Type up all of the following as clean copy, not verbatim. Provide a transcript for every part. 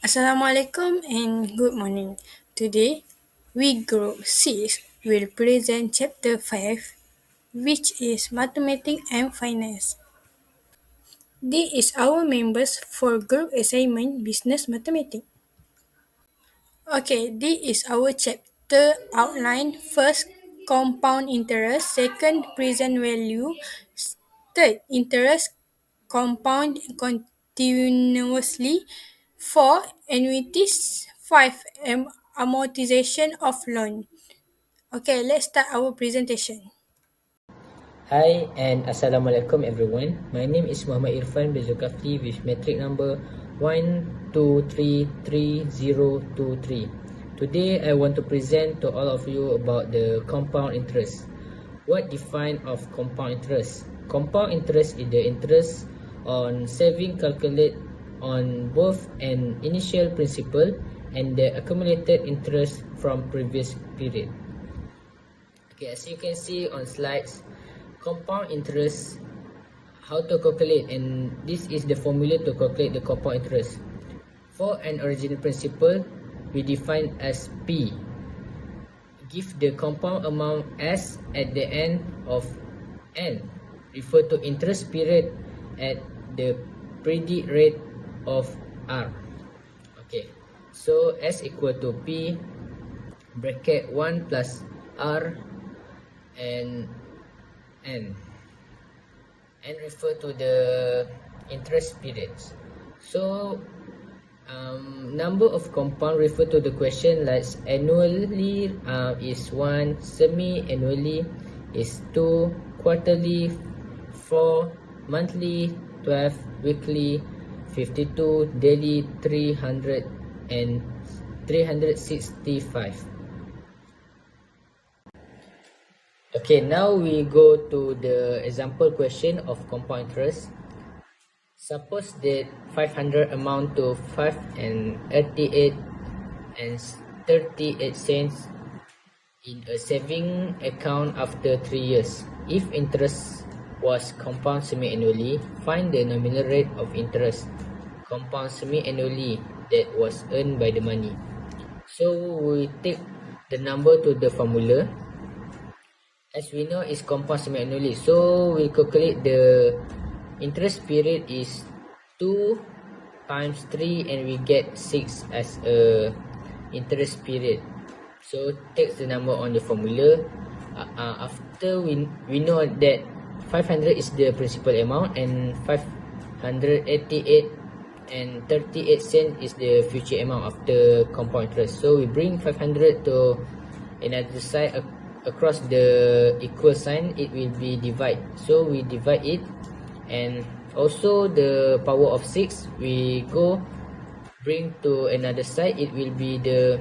Assalamualaikum and good morning. Today, we Group 6 will present Chapter 5, which is Mathematics and Finance. This is our members for Group Assignment Business Mathematics. Okay, this is our chapter outline. First, compound interest. Second, present value. Third, interest compound continuously. Four, annuities. Five, amortization of loan. Okay, let's start our presentation. Hi and Assalamualaikum everyone. My name is Muhammad Irfan bin Zulkafli with metric number 1233023. Today I want to present to all of you about the compound interest. What define of compound interest? Compound interest is the interest on saving calculated on both an initial principal and the accumulated interest from previous period. Okay, as you can see on slides, compound interest, how to calculate, and this is the formula to calculate the compound interest. For an original principal, we define as P. Give the compound amount S at the end of N. Refer to interest period at the predict rate of R. Okay, so S equal to P bracket 1 plus R and N refer to the interest periods. So number of compound refer to the question, like annually is 1, semi-annually is 2, quarterly 4, monthly 12, weekly 52, daily 300 and 365. Okay, now we go to the example question of compound interest. Suppose that 500 amount to 5 and 38 and 38 cents in a saving account after 3 years. If interest was compound semi-annually, find the nominal rate of interest compound semi-annually that was earned by the money. So we take the number to the formula. As we know, it's compound semi-annually, so we calculate the interest period is 2 times 3 and we get 6 as a interest period. So take the number on the formula. After we know that 500 is the principal amount and 588 and 38 cents is the future amount after compound interest. So we bring 500 to another side across the equal sign, it will be divide. So we divide it, and also the power of 6 we go bring to another side, it will be the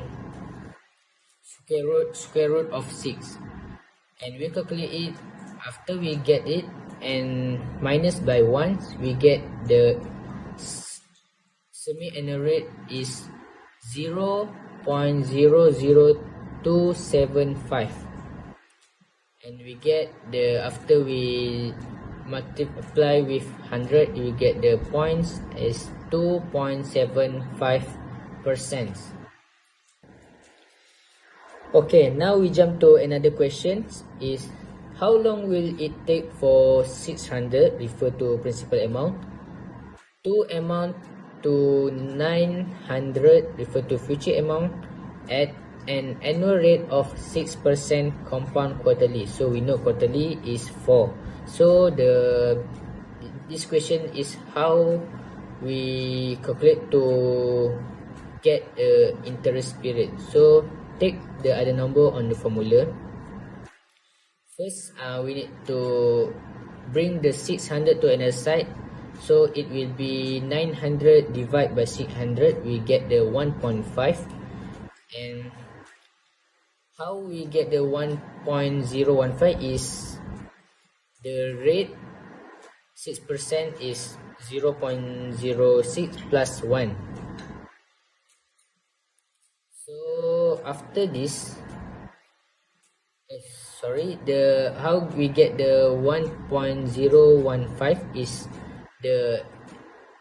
square root of 6, and we calculate it. After we get it and minus by 1, we get the semi-annual rate is 0.00275. And we get the, after we multiply with 100, we get the points is 2.75%. Okay, now we jump to another question, is how long will it take for 600, refer to principal amount, to amount to 900, refer to future amount, at an annual rate of 6% compound quarterly. So we know quarterly is 4. So this question is how we calculate to get the interest period. So take the other number on the formula. First, we need to bring the 600 to another side. So it will be 900 divided by 600. We get the 1.5. And how we get the 1.015 is the rate 6% is 0.06 plus 1. So after this, how we get the 1.015 is the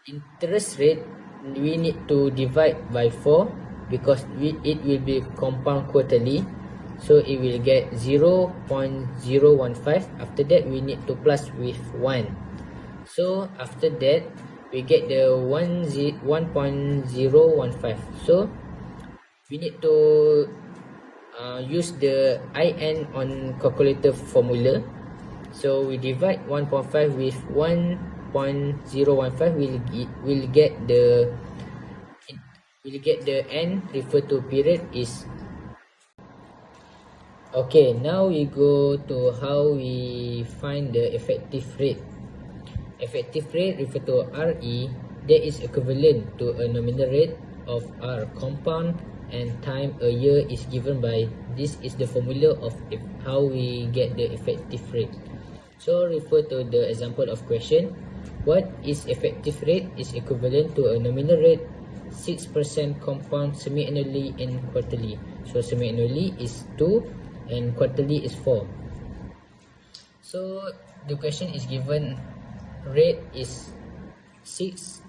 interest rate we need to divide by 4 because it will be compound quarterly, so it will get 0.015. After that we need to plus with 1, so after that we get the 1.015. So we need to use the IN on calculator formula. So we divide 1.5 with 1.015, will get the n referred to period is. Okay, now we go to how we find the effective rate. Effective rate refer to RE that is equivalent to a nominal rate of R compound, and time a year is given by. This is the formula of how we get the effective rate. So refer to the example of question. What is effective rate is equivalent to a nominal rate 6% compound semi-annually and quarterly. So semi-annually is 2 and quarterly is 4. So the question is given rate is 6%,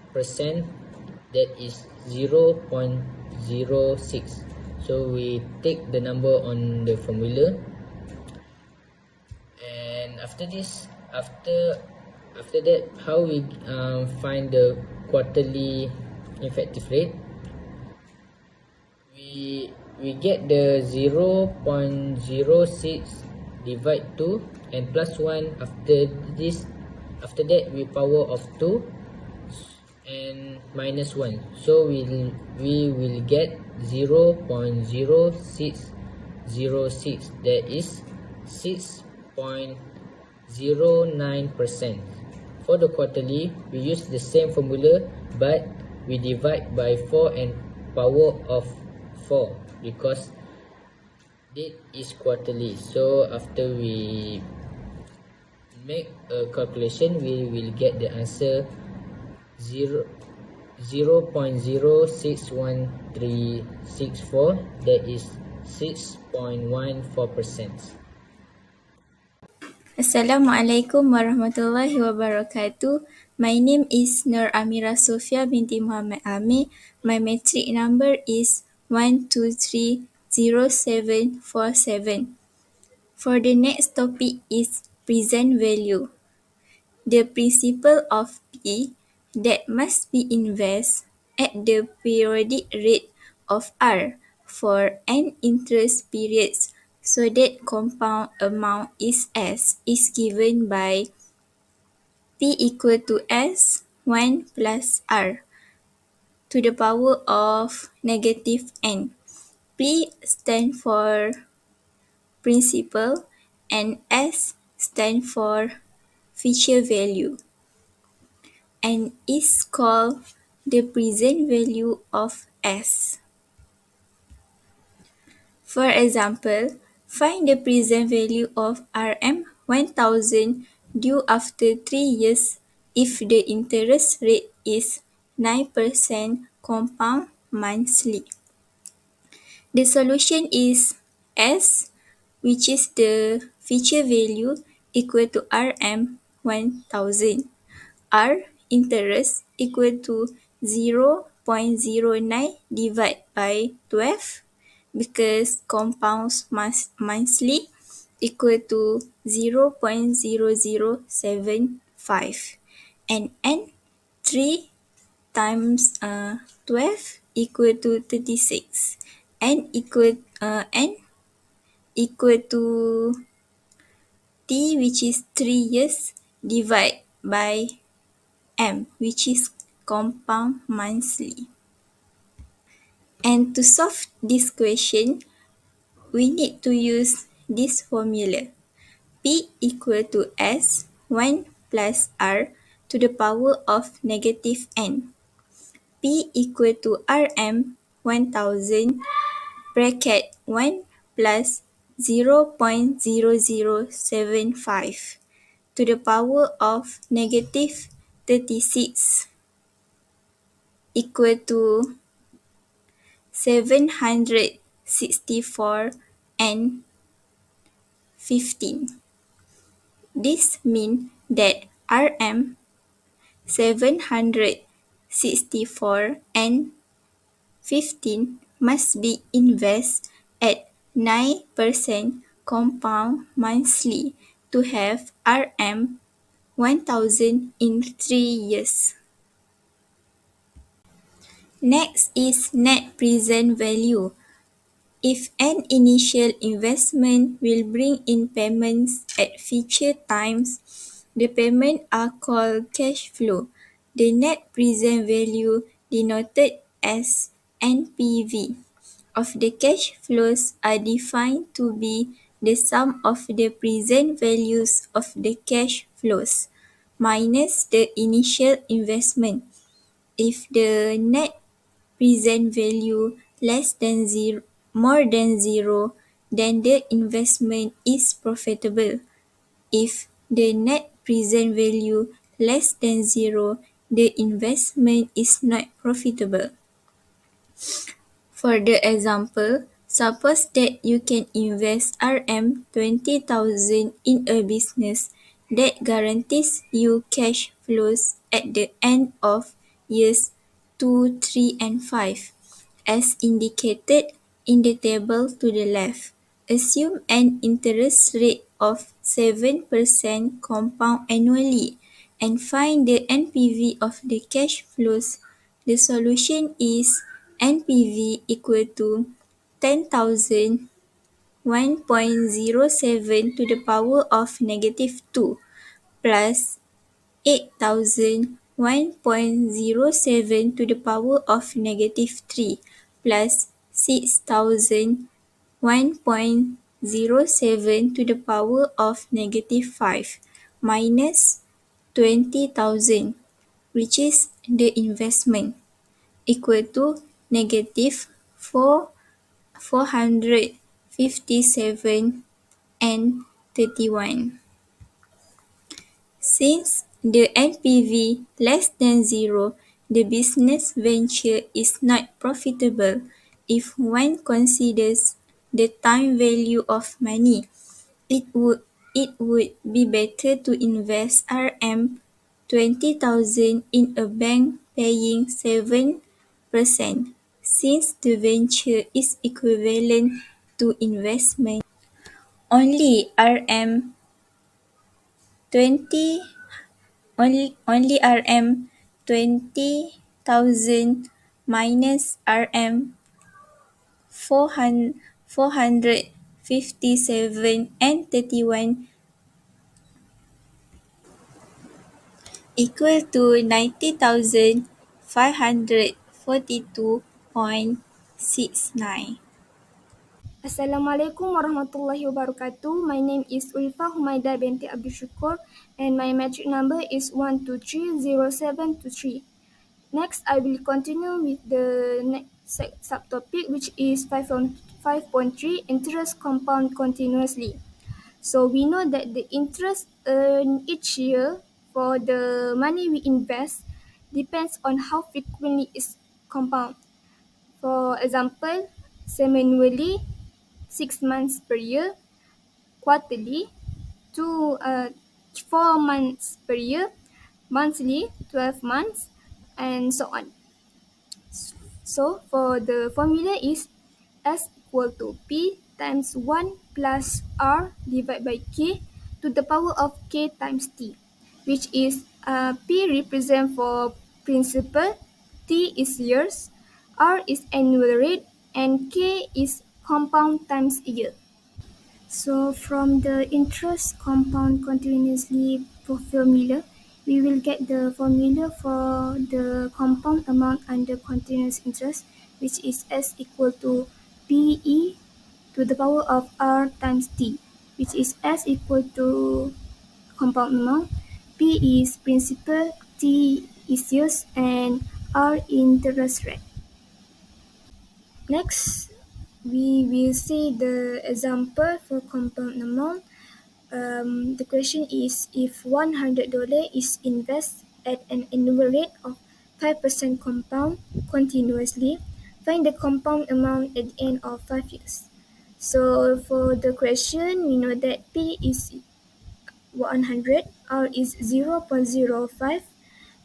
that is 0.06. So we take the number on the formula, and after that how we find the quarterly effective rate. We get the 0.06 divide 2 and plus 1. After that we power of 2 and minus 1, so we will get 0.0606, that is 6.09%. For the quarterly we use the same formula, but we divide by 4 and power of 4 because date is quarterly. So after we make a calculation, we will get the answer 0.061364, that is 6.14%. Assalamualaikum warahmatullahi wabarakatuh. My name is Nur Amira Sofia binti Muhammad Amir. My metric number is 1230747. For the next topic is present value. The principle of P that must be invested at the periodic rate of R for n interest periods so that compound amount is S is given by P equal to S 1 plus R to the power of negative n. P stand for principal and S stand for feature value, and is called the present value of S. For example, find the present value of Rm 1000 due after 3 years if the interest rate is 9% compound monthly. The solution is S, which is the feature value, equal to Rm 1000. R, interest, equal to 0.09 divided by 12 because compounds monthly, equal to 0.0075, and n, 3 times 12 equal to 36. N equal to T, which is 3 years, divided by M, which is compound monthly. And to solve this question, we need to use this formula. P equal to S 1 plus R to the power of negative n. P equal to Rm 1000 bracket 1 plus 0.0075 to the power of negative 36 equal to 764 and 15. This means that Rm 764 64, and 15 must be invested at 9% compound monthly to have RM 1000 in 3 years. Next is net present value. If an initial investment will bring in payments at future times, the payments are called cash flow. The net present value, denoted as NPV, of the cash flows are defined to be the sum of the present values of the cash flows minus the initial investment. If the net present value more than zero, then the investment is profitable. If the net present value less than zero, the investment is not profitable. For the example, suppose that you can invest RM 20,000 in a business that guarantees you cash flows at the end of years 2, 3, and 5, as indicated in the table to the left. Assume an interest rate of 7% compound annually and find the NPV of the cash flows. The solution is NPV equal to 10,000 1.07 to the power of negative 2 plus 8,000 1.07 to the power of negative 3 plus 6,000 1.07 to the power of negative 5 minus 20,000, which is the investment, equal to negative 457 and 31. Since the NPV less than zero, the business venture is not profitable if one considers the time value of money. It would be better to invest RM 20,000 in a bank paying 7%, since the venture is equivalent to investment. Only RM 20 only RM 20,000 minus RM 457 and 31 equal to 90,542.69. Assalamualaikum warahmatullahi wabarakatuh. My name is Ulfa Humaida binti Abdul Syukur and my metric number is 1230723. Next, I will continue with the next subtopic, which is 5.3 interest compound continuously. So we know that the interest earned each year for the money we invest depends on how frequently it's compound. For example, semi-annually, 6 months per year, quarterly, 4 months per year, monthly, 12 months, and so on. So for the formula is S equal to P times 1 plus R divided by K to the power of K times T, which is P represent for principal, T is years, R is annual rate, and K is compound times year. So from the interest compound continuously formula, we will get the formula for the compound amount under continuous interest, which is S equal to PE to the power of R times T, which is S equal to compound amount, P is principal, T is years, and R interest rate. Next, we will see the example for compound amount. The question is, if $100 is invested at an annual rate of 5% compound continuously, find the compound amount at the end of 5 years. So for the question, we know that P is 100, R is 0.05,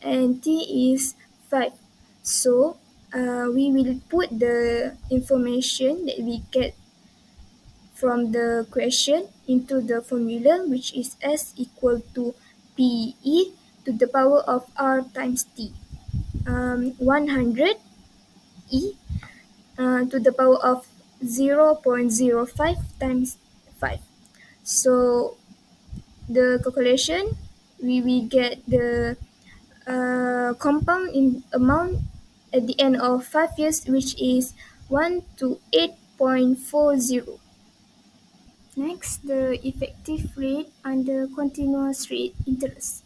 and T is 5. So we will put the information that we get from the question into the formula, which is S equal to PE to the power of R times T. 100 E to the power of 0.05 times 5. So the calculation, we will get the compound in amount at the end of 5 years, which is 1 to 8.40. Next, the effective rate under continuous rate interest.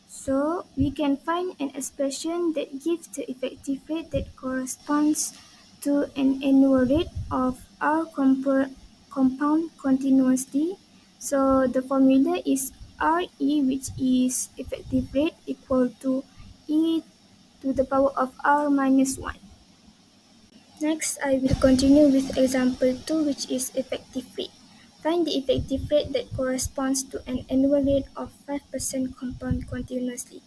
So we can find an expression that gives the effective rate that corresponds to an annual rate of our compound continuously. So the formula is RE, which is effective rate, equal to E to the power of R minus 1. Next, I will continue with example 2, which is effective rate. Find the effective rate that corresponds to an annual rate of 5% compound continuously.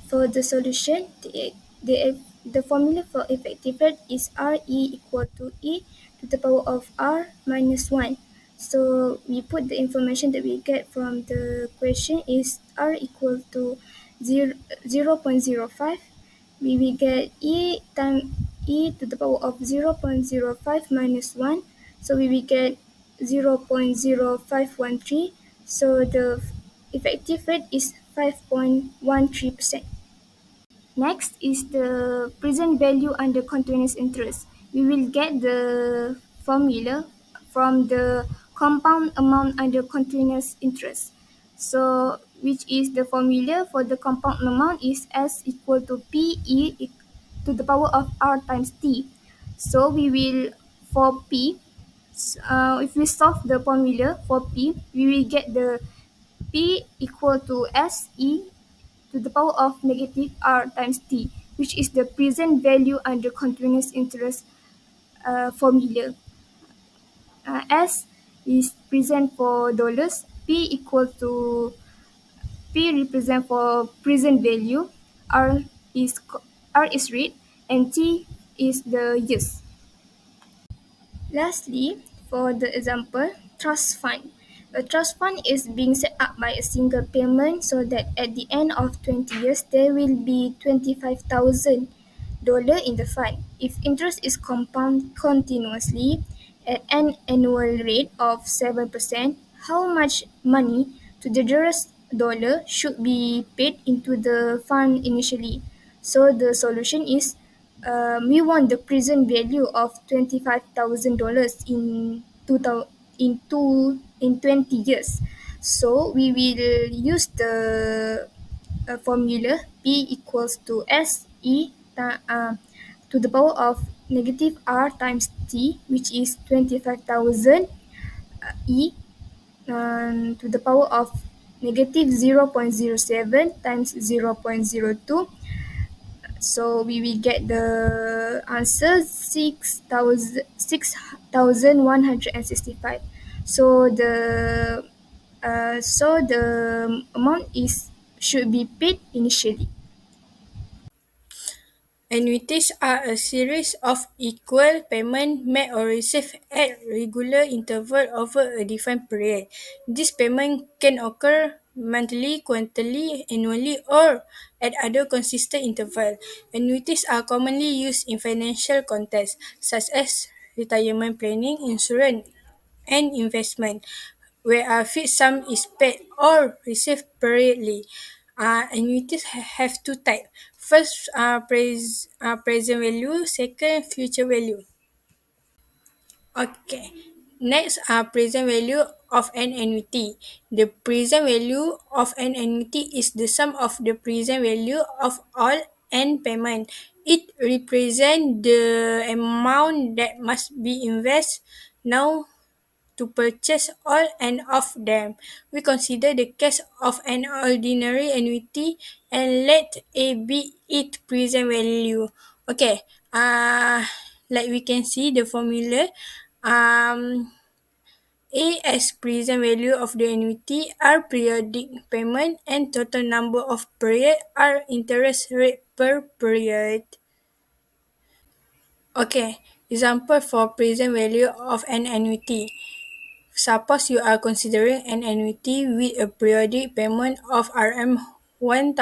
For the solution, the formula for effective rate is RE equal to E to the power of R minus 1. So we put the information that we get from the question is R equal to 0.05. We will get E to the power of 0.05 minus 1. So we will get 0.0513. So the effective rate is 5.13%. Next is the present value under continuous interest. We will get the formula from the compound amount under continuous interest. So which is the formula for the compound amount is S equal to PE to the power of R times T. So we will, for P, if we solve the formula for P, we will get the P equal to SE to the power of negative R times T, which is the present value under continuous interest formula. S is present for dollars, P equal to P represent for present value, R is rate, and T is the years. Lastly, for the example, trust fund. A trust fund is being set up by a single payment so that at the end of 20 years, there will be $25,000 in the fund. If interest is compound continuously at an annual rate of 7%, how much money to the dearest dollar should be paid into the fund initially? So the solution is we want the present value of $25,000 in 20 years. So we will use the formula P equals to to the power of negative R times T, which is 25,000 E to the power of negative 0.07 times 0.02. So we will get the answer 6,165. So the amount should be paid initially. Annuities are a series of equal payments made or received at regular intervals over a defined period. This payment can occur monthly, quarterly, annually, or at other consistent intervals. Annuities are commonly used in financial contexts such as retirement planning, insurance, and investment, where a fixed sum is paid or received periodically. Annuities have two types. First, present value. Second, future value. Okay. Next, present value of an annuity. The present value of an annuity is the sum of the present value of all and payment. It represents the amount that must be invested now to purchase all and of them. We consider the case of an ordinary annuity and let A be its present value. Okay, like we can see the formula, um, A as present value of the annuity, R periodic payment, and total number of period, R interest rate per period. Okay, example for present value of an annuity. Suppose you are considering an annuity with a periodic payment of Rm 1,000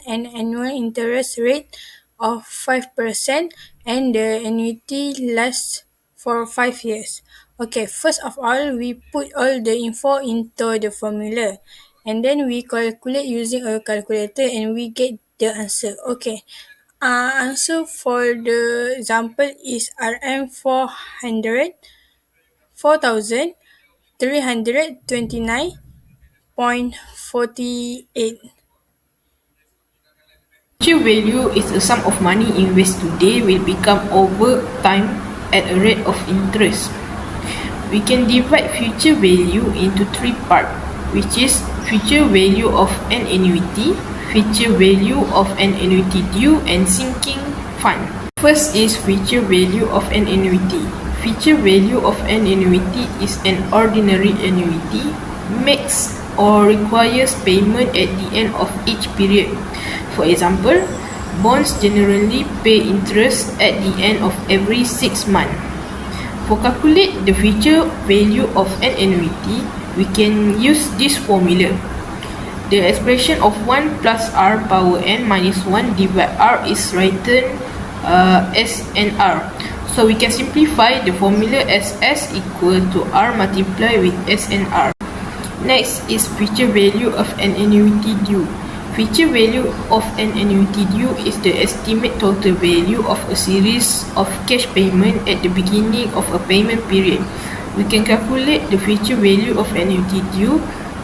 and annual interest rate of 5%, and the annuity lasts for 5 years. Okay, first of all, we put all the info into the formula, and then we calculate using a calculator and we get the answer. Okay, answer for the example is Rm 429.48. Future value is a sum of money invested today will become over time at a rate of interest. We can divide future value into three parts, which is future value of an annuity, future value of an annuity due, and sinking fund. First is future value of an annuity. Future value of an annuity is an ordinary annuity, makes or requires payment at the end of each period. For example, bonds generally pay interest at the end of every 6 months. For calculate the future value of an annuity, we can use this formula. The expression of 1 plus r power n minus 1 divided r is written as nr. So we can simplify the formula as s equal to r multiplied with s and r. Next is future value of an annuity due. Future value of an annuity due is the estimate total value of a series of cash payment at the beginning of a payment period. We can calculate the future value of annuity due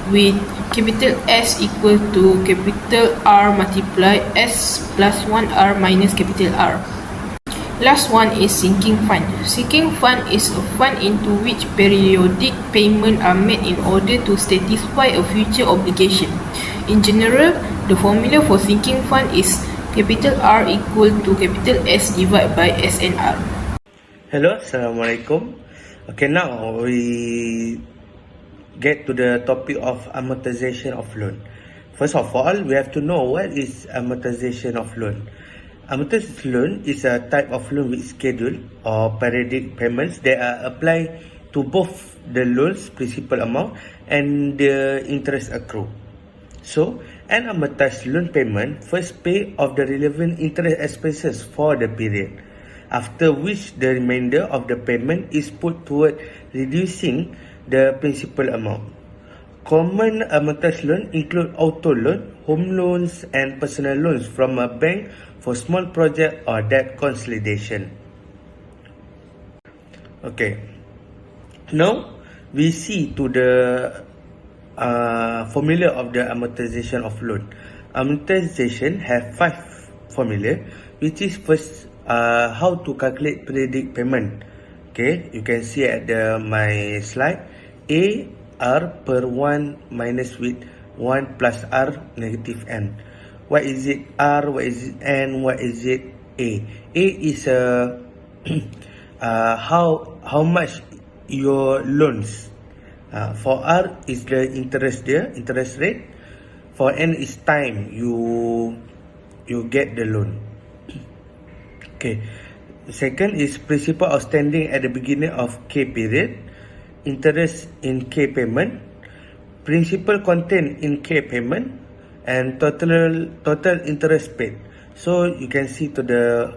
with capital S equal to capital R multiplied S plus 1R minus capital R. Last one is sinking fund. Sinking fund is a fund into which periodic payments are made in order to satisfy a future obligation. In general, the formula for sinking fund is capital R equal to capital S divided by S and R. Hello, Assalamualaikum. Okay, now we get to the topic of amortization of loan. First of all, we have to know what is amortization of loan. Amortized loan is a type of loan with schedule or periodic payments that are applied to both the loan's principal amount and the interest accrue. So, an amortized loan payment first pay off the relevant interest expenses for the period, after which the remainder of the payment is put toward reducing the principal amount. Common amortized loan include auto loan, home loans, and personal loans from a bank for small project or debt consolidation. Okay, now we see to the formula of the amortization of loan. Amortization have 5 formula, which is first how to calculate periodic payment. Okay, you can see at my slide. A R per 1 minus with 1 plus R negative N. What is it R? What is it N? What is it A? A is how much your loans. For R is the interest rate. For N is time you get the loan. Okay. Second is principal outstanding at the beginning of K period. Interest in K payment. Principal contained in K payment, and total interest paid. So you can see to the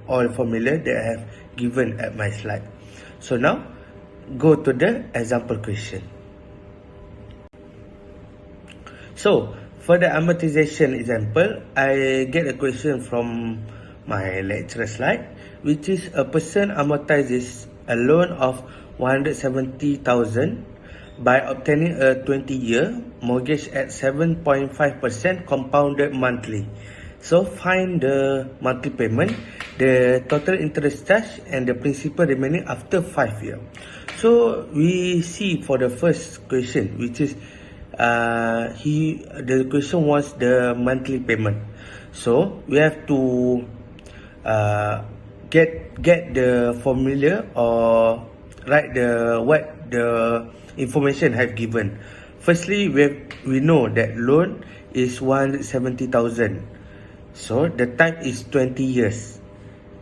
all formula that I have given at my slide. So now go to the example question. So for the amortization example, I get a question from my lecturer slide, which is a person amortizes a loan of 170,000 by obtaining a 20-year mortgage at 7.5% compounded monthly. So find the monthly payment, the total interest charge, and the principal remaining after 5 years. So we see for the first question, which is the question was the monthly payment. So we have to get the formula or write what the information have given. Firstly, we know that loan is 170,000. So the time is 20 years.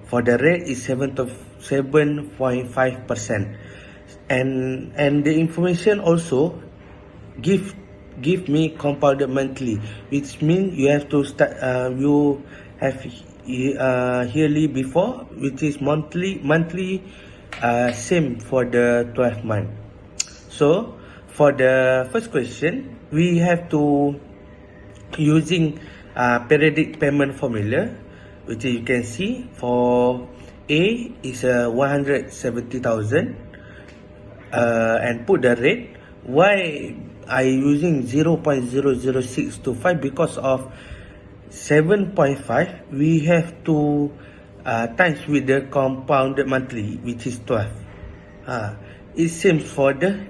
For the rate is 7.5%. And the information also give me compounded monthly, which means you have to start you have yearly before, which is monthly same for the 12 month. So for the first question, we have to using periodic payment formula, which you can see for A is 170,000 and put the rate. Why I using 0.00625? Because of 7.5 we have to times with the compounded monthly, which is 12. It seems for the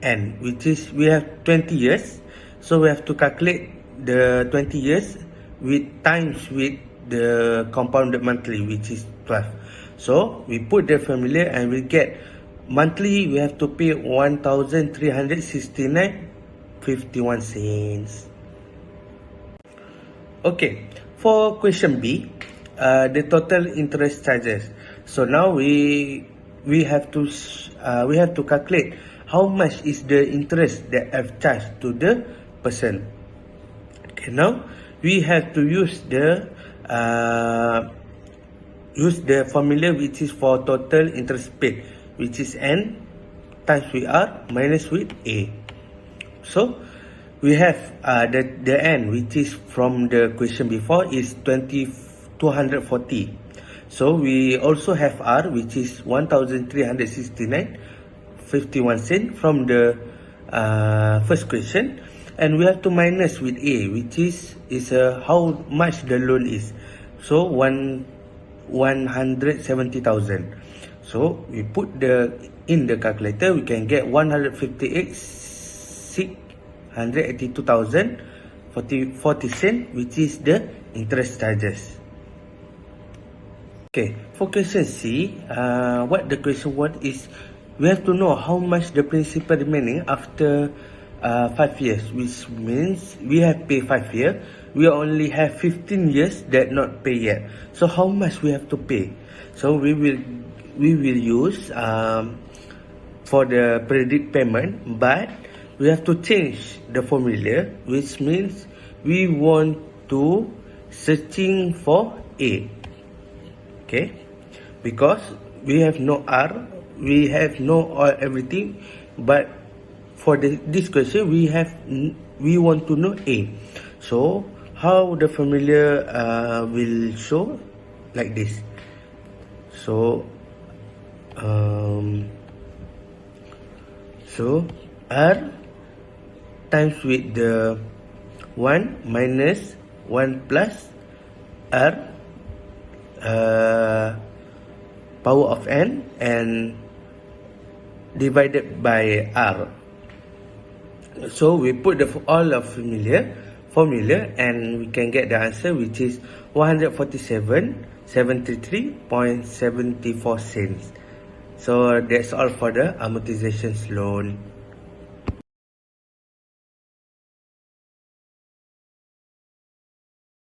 N, which is we have 20 years, so we have to calculate the 20 years with times with the compounded monthly, which is 12. So we put the formula and we get monthly we have to pay 1,369.51 cents. Okay, for question B, the total interest charges. So now we have to calculate how much is the interest that I've charged to the person. Okay, now we have to use the formula, which is for total interest paid, which is N times with R minus with A. So we have the N, which is from the question before, is 240. So we also have R, which is 1,369.51 cents from the first question, and we have to minus with A, which is how much the loan is. So 170,000. So we put in the calculator, we can get 158,682,040 cents, which is the interest charges. Okay, for question C, what the question wants is we have to know how much the principal remaining after 5 years, which means we have paid 5 years, we only have 15 years that not pay yet. So how much we have to pay? So we will use for the periodic payment, but we have to change the formula, which means we want to searching for A. Okay, because we have no R, we have no everything, but for this question we want to know A. So how the formula will show like this. So R times with the 1 minus 1 plus R power of N and divided by R. So we put all of formula and we can get the answer, which is 147.73.74 cents. So that's all for the amortization loan.